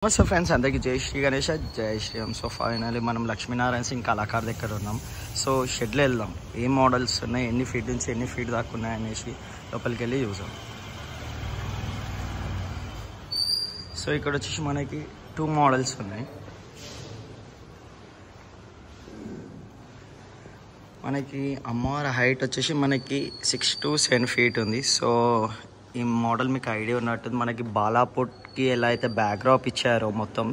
నమస్తే ఫ్రెండ్స్, అందరికీ జై శ్రీ గణేష్, జై శ్రీరామ్. సో ఫైనల్లీ మనం లక్ష్మీనారాయణ సింగ్ కళాకార్ దగ్గర ఉన్నాం. సో షెడ్లో వెళ్దాం, ఏ మోడల్స్ ఉన్నాయి, ఎన్ని ఫీట్ నుంచి ఎన్ని ఫీట్ దాకా ఉన్నాయి అనేసి లోపలికి వెళ్ళి చూసాం. సో ఇక్కడ వచ్చేసి మనకి 2 మోడల్స్ ఉన్నాయి. మనకి అమ్మవారి హైట్ వచ్చేసి మనకి 6 to 7 feet ఉంది. సో ఈ మోడల్ మీకు ఐడియా ఉన్నట్టుంది. మనకి బాలాపుట్కి ఎలా అయితే బ్యాక్డ్రాప్ ఇచ్చారో మొత్తం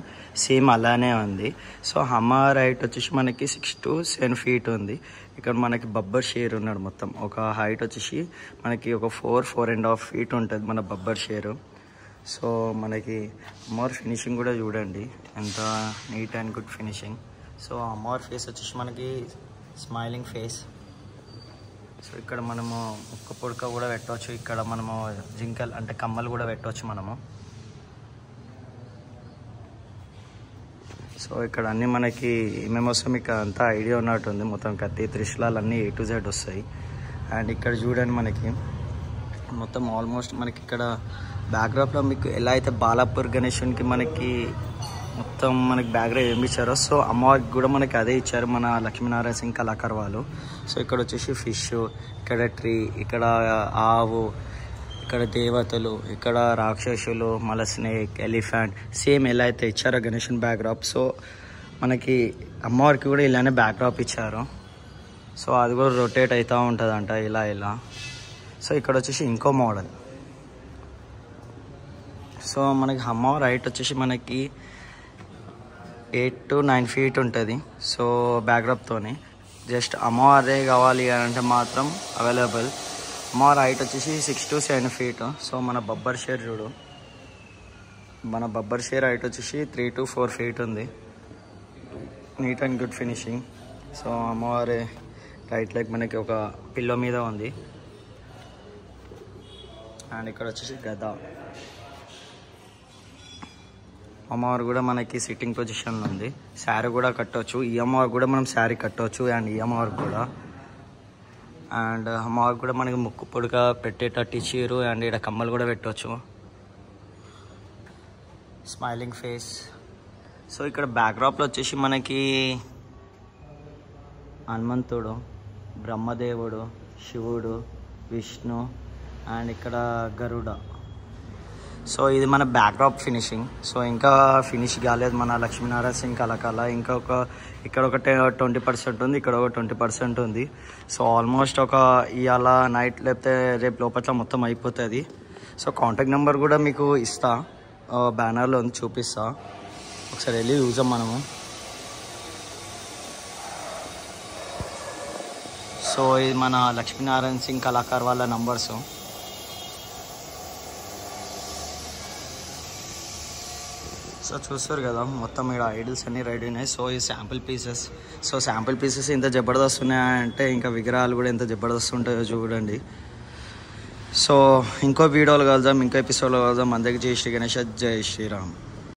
సేమ్ అలానే ఉంది. సో అమ్మవారి హైట్ వచ్చేసి మనకి 6 to 7 feet ఉంది. ఇక్కడ మనకి బబ్బర్ షేర్ ఉన్నాడు. మొత్తం ఒక హైట్ వచ్చేసి మనకి ఒక 4.5 feet ఉంటుంది మన బబ్బర్ షేరు. సో మనకి అమ్మవారి ఫినిషింగ్ కూడా చూడండి, ఎంత neat and good finishing. So అమ్మవారి ఫేస్ వచ్చేసి మనకి స్మైలింగ్ ఫేస్. సో ఇక్కడ మనము ముక్క పొడక కూడా పెట్టవచ్చు, ఇక్కడ మనము జింకల్ అంటే కమ్మలు కూడా పెట్టవచ్చు మనము. సో ఇక్కడ అన్నీ మనకి ఏమేమి వస్తాయి మీకు అంతా ఐడియా ఉన్నట్టుంది. మొత్తం కత్తి త్రిశూలాలు అన్నీ A to Z వస్తాయి. అండ్ ఇక్కడ చూడండి మనకి మొత్తం ఆల్మోస్ట్ మనకి ఇక్కడ బ్యాక్డ్రాప్లో మీకు ఎలా అయితే బాలాపూర్ గణేశునికి మనకి మొత్తం మనకి బ్యాక్గ్రౌండ్ ఏమి ఇచ్చారో, సో అమ్మవారికి కూడా మనకి అదే ఇచ్చారు మన లక్ష్మీనారాయణ సింగ్ కళాకార్ వాళ్ళు. సో ఇక్కడ వచ్చేసి ఫిష్, ఇక్కడ ట్రీ, ఇక్కడ ఆవు, ఇక్కడ దేవతలు, ఇక్కడ రాక్షసులు, మళ్ళీ స్నేక్, ఎలిఫెంట్ సేమ్ ఎలా అయితే ఇచ్చారో గణేషన్ బ్యాక్డ్రాప్, సో మనకి అమ్మవారికి కూడా ఇలానే బ్యాక్డ్రాప్ ఇచ్చారు. సో అది కూడా రొటేట్ అవుతూ ఉంటుందంట ఇలా ఇలా. సో ఇక్కడ వచ్చేసి ఇంకో మోడల్. సో మనకి అమ్మవారి హైట్ వచ్చేసి మనకి 8 to 9 feet ఉంటుంది. సో బ్యాక్డ్రాప్తోని జస్ట్ అమ్మవారే కావాలి అంటే మాత్రం అవైలబుల్. అమ్మవారి హైట్ వచ్చేసి 6 to 7 feet. సో మన బబ్బర్ షేర్ చూడు, మన బబ్బర్ షేర్ హైట్ వచ్చేసి 3 to 4 feet ఉంది. Neat and good finishing. So అమ్మవారి రైట్ లెగ్ మనకి ఒక పిల్లో మీద ఉంది. అండ్ ఇక్కడ వచ్చేసి గద. అమ్మవారు కూడా మనకి సిట్టింగ్ పొజిషన్లో ఉంది. శారీ కూడా కట్టవచ్చు, ఈ అమ్మవారు కూడా మనం శారీ కట్టవచ్చు. అండ్ ఈ అమ్మవారు కూడా, అండ్ అమ్మవారు కూడా మనకి ముక్కు పొడక పెట్టేటట్టు ఇచ్చారు. అండ్ ఇక్కడ కమ్మలు కూడా పెట్టవచ్చు. Smiling face. సో ఇక్కడ బ్యాక్డ్రాప్లో వచ్చేసి మనకి హనుమంతుడు, బ్రహ్మదేవుడు, శివుడు, విష్ణు, అండ్ ఇక్కడ గరుడ. సో ఇది మన బ్యాక్డ్రాప్ ఫినిషింగ్. సో ఇంకా ఫినిష్ కాలేదు మన లక్ష్మీనారాయణ సింగ్ కళాకాల. ఇక్కడ ఒక 20% ఉంది, ఇక్కడ ఒక 20% ఉంది. సో ఆల్మోస్ట్ ఒక ఇవాళ నైట్ లేకపోతే రేపు లోపల మొత్తం అయిపోతుంది. సో కాంటాక్ట్ నెంబర్ కూడా మీకు ఇస్తా, బ్యానర్లో ఉంది, చూపిస్తా. ఒకసారి వెళ్ళి చూసాం మనము. సో ఇది మన లక్ష్మీనారాయణ సింగ్ కళాకార్ వాళ్ళ నంబర్స్. సో చూస్తారు కదా మొత్తం ఇక్కడ ఐడల్స్ అన్నీ రెడీ ఉన్నాయి. సో ఈ sample pieces. So sample pieces ఇంత జబర్దస్త్ ఉన్నాయంటే ఇంకా విగ్రహాలు కూడా ఎంత జబర్దస్త్ ఉంటాయో చూడండి. సో ఇంకో వీడియోలు కలుద్దాం, ఇంకో ఎపిసోడ్లో కలుద్దాం. అందరికీ జై శ్రీ గణేష్, జై శ్రీరామ్.